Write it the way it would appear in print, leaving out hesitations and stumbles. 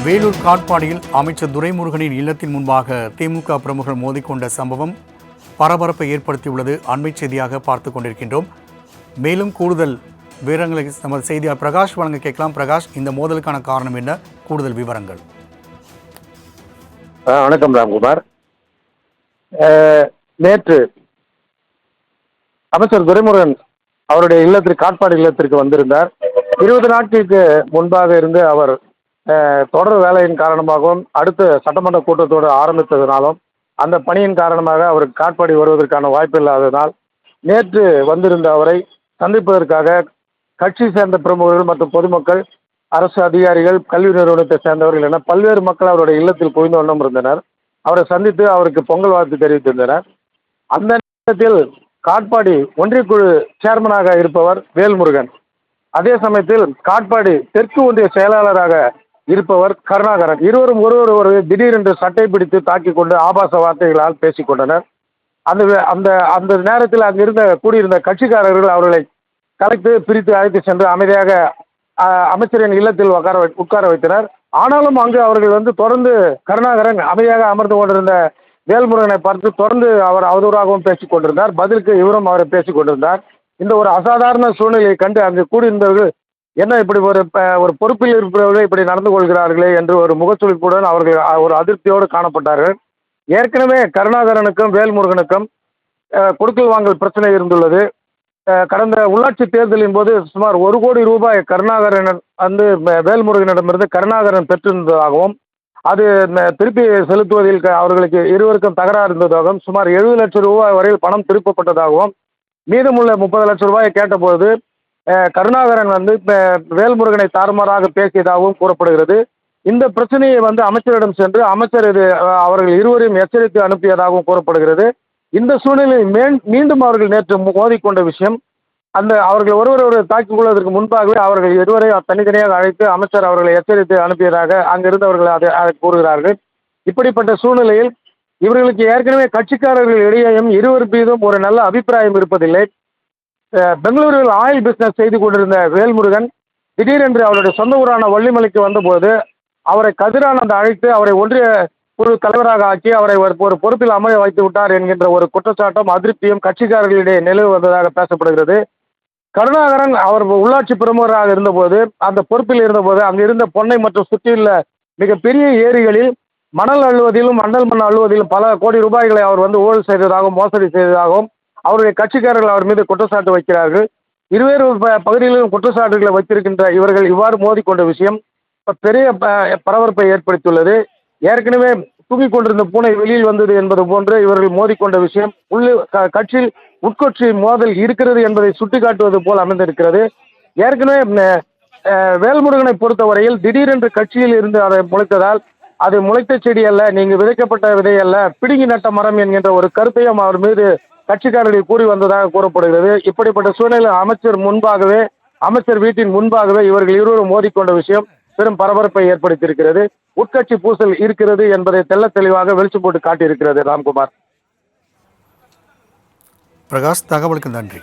வேலூர் காட்பாடியில் அமைச்சர் துரைமுருகனின் இல்லத்தின் முன்பாக திமுக பிரமுகர்கள் மோதிக்கொண்ட சம்பவம் பரபரப்பை ஏற்படுத்தியுள்ளது. அண்மை செய்தியாக பார்த்துக் கொண்டிருக்கின்றோம். மேலும் கூடுதல் விவரங்களை நமது செய்தியாளர் பிரகாஷ் வழங்க கேட்கலாம். பிரகாஷ், இந்த மோதலுக்கான காரணம் என்ன? கூடுதல் விவரங்கள். வணக்கம் ராம்குமார். நேற்று அமைச்சர் துரைமுருகன் அவருடைய இல்லத்திற்கு, காட்பாடி இல்லத்திற்கு வந்திருந்தார். 20 நாட்களுக்கு முன்பாக இருந்து அவர் தொடர் வேலையின் காரணமாகவும் அடுத்த சட்டமன்ற கூட்டத்தோடு ஆரம்பித்ததினாலும் அந்த பணியின் காரணமாக அவருக்கு காட்பாடி வருவதற்கான வாய்ப்பு இல்லாததால் நேற்று வந்திருந்த அவரை சந்திப்பதற்காக கட்சி சேர்ந்த பிரமுகர்கள் மற்றும் பொதுமக்கள், அரசு அதிகாரிகள், கல்வி நிறுவனத்தை சேர்ந்தவர்கள் என பல்வேறு மக்கள் அவருடைய இல்லத்தில் குவிந்து வண்ணம் இருந்தனர். அவரை சந்தித்து அவருக்கு பொங்கல் வாழ்த்து தெரிவித்திருந்தனர். அந்த நேரத்தில் காட்பாடி ஒன்றியக்குழு சேர்மனாக இருப்பவர் வேல்முருகன், அதே சமயத்தில் காட்பாடி தெற்கு ஒன்றிய செயலாளராக இருப்பவர் கருணாகரன், இருவரும் ஒருவர் திடீரென்று சட்டை பிடித்து தாக்கி கொண்டு ஆபாச வார்த்தைகளால் பேசிக் கொண்டனர். அந்த நேரத்தில் அங்கிருந்த கூடியிருந்த கட்சிக்காரர்கள் அவர்களை கலைத்து பிரித்து அழைத்து சென்று அமைதியாக அமைச்சரின் இல்லத்தில் உட்கார வைத்தனர். ஆனாலும் அங்கு அவர்கள் தொடர்ந்து கருணாகரன் அமைதியாக அமர்ந்து கொண்டிருந்த வேல்முருகனை பார்த்து தொடர்ந்து அவர் அவதூறாகவும் பேசிக் கொண்டிருந்தார். பதிலுக்கு இவரும் அவரை பேசிக் கொண்டிருந்தார். இந்த ஒரு அசாதாரண சூழ்நிலையை கண்டு அங்கு கூடியிருந்தவர்கள் என்ன இப்படி ஒரு பொறுப்பில் இருப்பவர்கள் இப்படி நடந்து கொள்கிறார்களே என்று ஒரு முகச்சுளிப்புடன் அவர்கள் ஒரு அதிருப்தியோடு காணப்பட்டார்கள். ஏற்கனவே கருணாகரனுக்கும் வேல்முருகனுக்கும் கொடுக்கல் வாங்கல் பிரச்சனை இருந்துள்ளது. கடந்த உள்ளாட்சி தேர்தலின் போது சுமார் 1 கோடி ரூபாய் கருணாகரன் வேல்முருகனிடமிருந்து கருணாகரன் பெற்றிருந்ததாகவும் அது திருப்பி செலுத்துவதில் அவர்களுக்கு இருவருக்கும் தகராறு இருந்ததாகவும் சுமார் 70 லட்சம் ரூபாய் வரையில் பணம் திருப்பப்பட்டதாகவும் மீதமுள்ள 30 லட்சம் ரூபாயை கேட்டபோது கருணாகரன் வேல்முருகனை தாறுமாறாக பேசியதாகவும் கூறப்படுகிறது. இந்த பிரச்சனையை அமைச்சரிடம் சென்று அமைச்சர் அவர்கள் இருவரையும் எச்சரித்து அனுப்பியதாகவும் கூறப்படுகிறது. இந்த சூழ்நிலையில் மீண்டும் அவர்கள் நேற்று மோதிக்கொண்ட விஷயம், அவர்கள் ஒருவர் தாக்கிக் கொள்வதற்கு முன்பாகவே அவர்கள் இருவரை தனித்தனியாக அழைத்து அமைச்சர் அவர்களை எச்சரித்து அனுப்பியதாக அங்கிருந்தவர்கள் அதை கூறுகிறார்கள். இப்படிப்பட்ட சூழ்நிலையில் இவர்களுக்கு ஏற்கனவே கட்சிக்காரர்கள் இடையேயும் இருவர் மீதும் ஒரு நல்ல அபிப்பிராயம் இருப்பதில்லை. பெங்களூரில் ஆயில் பிசினஸ் செய்து கொண்டிருந்த வேல்முருகன் திடீரென்று அவருடைய சொந்த ஊரான வள்ளிமலைக்கு வந்தபோது அவரை கதிரானந்த் அழைத்து அவரை ஒன்றிய குழு தலைவராக ஆக்கி அவரை ஒரு பொறுப்பில் அமர வைத்து விட்டார் என்கின்ற ஒரு குற்றச்சாட்டும் அதிருப்தியும் கட்சிக்காரர்களிடையே நிலவு வந்ததாக பேசப்படுகிறது. கருணாகரன் அவர் உள்ளாட்சி பிரமுகராக இருந்தபோது, அந்த பொறுப்பில் இருந்தபோது அங்கிருந்த பொன்னை மற்றும் சுற்றியுள்ள மிகப்பெரிய ஏரிகளில் மணல் அள்ளுவதிலும் மணல் மண் அள்ளுவதிலும் பல கோடி ரூபாய்களை அவர் ஊழல் செய்ததாகவும் மோசடி செய்ததாகவும் அவருடைய கட்சிக்காரர்கள் அவர் மீது குற்றச்சாட்டு வைக்கிறார்கள். இருவேறு பகுதிகளிலும் குற்றச்சாட்டுகளை வைத்திருக்கின்ற இவர்கள் இவ்வாறு மோதிக்கொண்ட விஷயம் பெரிய பரபரப்பை ஏற்படுத்தியுள்ளது. ஏற்கனவே தூங்கிக் கொண்டிருந்த பூனை வெளியில் வந்தது என்பது போன்று இவர்கள் மோதிக்கொண்ட விஷயம் கட்சியில் உட்கட்சி மோதல் இருக்கிறது என்பதை சுட்டிக்காட்டுவது போல் அமைந்திருக்கிறது. ஏற்கனவே வேல்முருகனை பொறுத்தவரையில் திடீரென்று கட்சியில் இருந்து அதை முளைத்ததால் அது முளைத்த செடி அல்ல, நீங்க விதைக்கப்பட்ட விதை அல்ல, பிடுங்கி நட்ட மரம் என்கின்ற ஒரு கருத்தையும் அவர் மீது கட்சிக்காரர்கள் கூறி வந்ததாக கூறப்படுகிறது. இப்படிப்பட்ட சூழ்நிலை அமைச்சர் வீட்டின் முன்பாகவே இவர்கள் இருவரும் மோதிக்கொண்ட விஷயம் பெரும் பரபரப்பை ஏற்படுத்தியிருக்கிறது. உட்கட்சி பூசல் இருக்கிறது என்பதை தெள்ள தெளிவாக வெளிச்சம் போட்டு காட்டியிருக்கிறது. ராம்குமார். பிரகாஷ், தகவலுக்கு நன்றி.